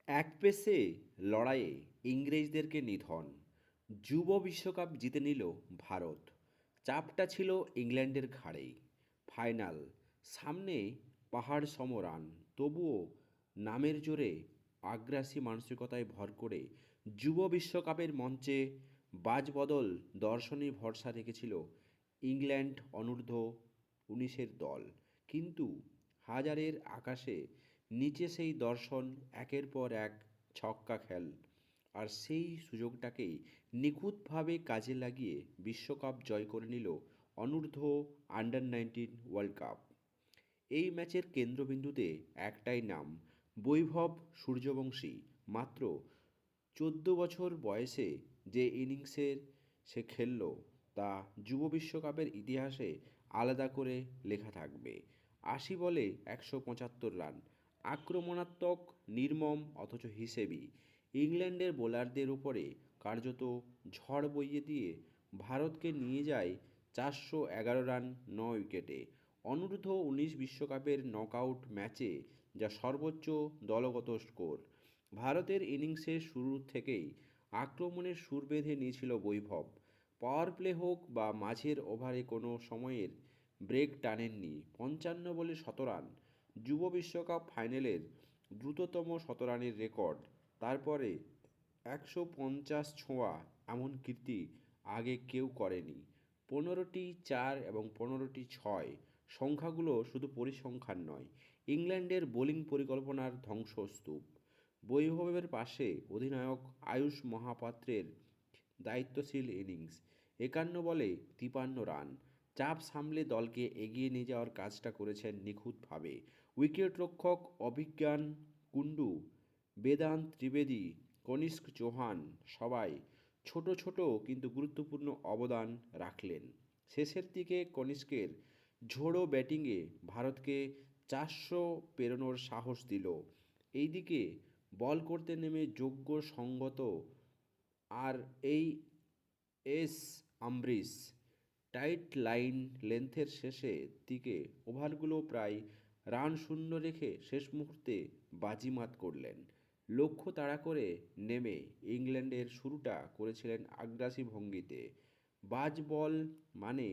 এক পেসে লড়াইয়ে ইংরেজদেরকে নিধন। যুব বিশ্বকাপ জিতে নিল ভারত। চাপটা ছিল ইংল্যান্ডের ঘাড়েই। ফাইনাল, সামনে পাহাড় সম রান। তবুও নামের জোরে আগ্রাসী মানসিকতায় ভর করে যুব বিশ্বকাপের মঞ্চে বাজবদল দর্শনে ভরসা রেখেছিল ইংল্যান্ড অনূর্ধ্ব 19-এর দল। কিন্তু হাজারের আকাশে নিচে সেই দর্শন একের পর এক ছক্কা খেল। আর সেই সুযোগটাকেই নিখুঁতভাবে কাজে লাগিয়ে বিশ্বকাপ জয় করে নিল অনূর্ধ্ব-19 ওয়ার্ল্ড কাপ। এই ম্যাচের কেন্দ্রবিন্দুতে একটাই নাম, বৈভব সূর্যবংশী। মাত্র 14 বছর বয়সে যে ইনিংসের সে খেলল, তা যুব বিশ্বকাপের ইতিহাসে আলাদা করে লেখা থাকবে। 80 বলে 175 রান, আক্রমণাত্মক, নির্মম অথচ হিসেবি। ইংল্যান্ডের বোলারদের উপরে কার্যত ঝড় বইয়ে দিয়ে ভারতকে নিয়ে যায় 411 রান 9 উইকেটে। অনূর্ধ্ব 19 বিশ্বকাপের নকআউট ম্যাচে যা সর্বোচ্চ দলগত স্কোর। ভারতের ইনিংসের শুরু থেকেই আক্রমণের সুর বেঁধে নিয়েছিল বৈভব। পাওয়ার প্লে হোক বা মাঝের ওভারে কোনো সময়ের ব্রেক টানেননি। 55 বলে 7 রান, যুব বিশ্বকাপ ফাইনালের দ্রুততম শতরানের রেকর্ড। তারপরে 150 ছোঁয়া এমন কীর্তি আগে কেউ করেনি। 15টি 4 এবং 15টি 6, সংখ্যাগুলো শুধু পরিসংখ্যান নয়, ইংল্যান্ডের বোলিং পরিকল্পনার ধ্বংসস্তূপ। বৈভবের পাশে অধিনায়ক আয়ুষ মহাপাত্রের দায়িত্বশীল ইনিংস। 51 বলে 53 রান, চাপ সামলে দলকে এগিয়ে নিয়ে যাওয়ার কাজটা করেছেন নিখুঁতভাবে। উইকেটরক্ষক অভিজ্ঞান কুন্ডু, বেদান্ত ত্রিবেদী, কনিষ্ক চৌহান সবাই ছোট ছোট কিন্তু গুরুত্বপূর্ণ অবদান রাখলেন। শেষের দিকে কনিষ্কের ঝোড়ো ব্যাটিংয়ে ভারতকে 400 পেরোনোর সাহস দিল। এইদিকে বল করতে নেমে যোগ্য সঙ্গত আর এই এস আমব্রিশ টাইট লাইন লেন্থের শেষের দিকে ওভারগুলো প্রায় রান শূন্য রেখে শেষ মুহূর্তে বাজিমাত করলেন। লক্ষ্য তাড়া করে নেমে ইংল্যান্ডের শুরুটা করেছিলেন আগ্রাসী ভঙ্গিতে। বাজ বল মানে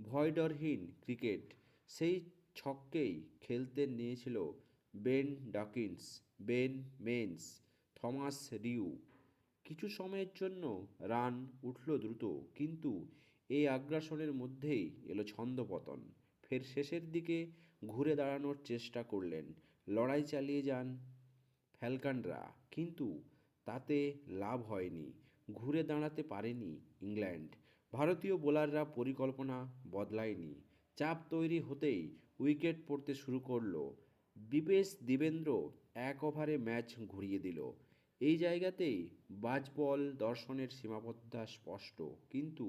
ভয়ডরহীন ক্রিকেট, সেই ছক্কেই খেলতে নিয়েছিল বেন ডকিন্স, বেন মেন্স, থমাস রিউ। কিছু সময়ের জন্য রান উঠল দ্রুত, কিন্তু এই আগ্রাসনের মধ্যেই এলো ছন্দপতন। ফের শেষের দিকে ঘুরে দাঁড়ানোর চেষ্টা করলেন, লড়াই চালিয়ে যান ফ্যালকনরা, কিন্তু তাতে লাভ হয়নি। ঘুরে দাঁড়াতে পারেনি ইংল্যান্ড। ভারতীয় বোলাররা পরিকল্পনা বদলায়নি। চাপ তৈরি হতেই উইকেট পড়তে শুরু করলো। দীপেশ দেবেন্দ্র এক ওভারে ম্যাচ ঘুরিয়ে দিল। এই জায়গাতেই বাজবল দর্শনের সীমাবদ্ধতা স্পষ্ট। কিন্তু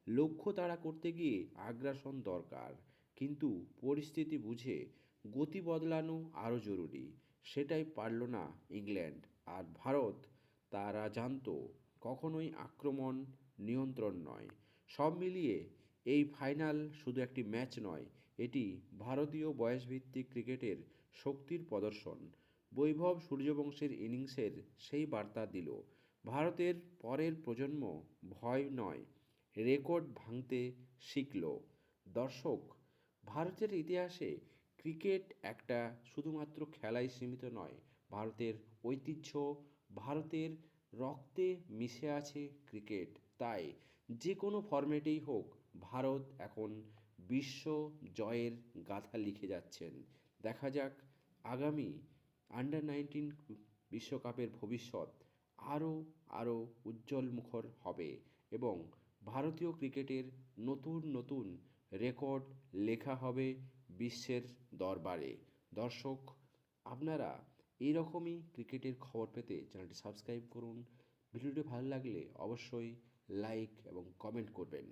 লক্ষ্য তাড়া করতে গিয়ে আগ্রাসন দরকার, কিন্তু পরিস্থিতি বুঝে গতি বদলানো আরও জরুরি। সেটাই পারল না ইংল্যান্ড। আর ভারত, তারা জানতো কখনোই আক্রমণ নিয়ন্ত্রণ নয়। সব মিলিয়ে এই ফাইনাল শুধু একটি ম্যাচ নয়, এটি ভারতীয় বয়সভিত্তিক ক্রিকেটের শক্তির প্রদর্শন। বৈভব সূর্যবংশীর ইনিংসের সেই বার্তা দিল, ভারতের পরের প্রজন্ম ভয় নয়, রেকর্ড ভাঙতে শিখল। দর্শক, ভারতের ইতিহাসে ক্রিকেট একটা শুধুমাত্র খেলায় সীমিত নয়, ভারতের ঐতিহ্য, ভারতের রক্তে মিশে আছে ক্রিকেট। তাই যে কোনো ফরম্যাটেই হোক, ভারত এখন বিশ্ব জয়ের গাথা লিখে যাচ্ছেন। দেখা যাক আগামী আন্ডার 19 বিশ্বকাপের ভবিষ্যৎ আরও আরও উজ্জ্বলমুখর হবে, এবং ভারতীয় ক্রিকেটের নতুন নতুন রেকর্ড লেখা হবে বিশ্বের দরবারে। দর্শক, আপনারা এইরকমই ক্রিকেটের খবর পেতে চ্যানেলটি সাবস্ক্রাইব করুন। ভিডিওটি ভালো লাগলে অবশ্যই লাইক এবং কমেন্ট করবেন।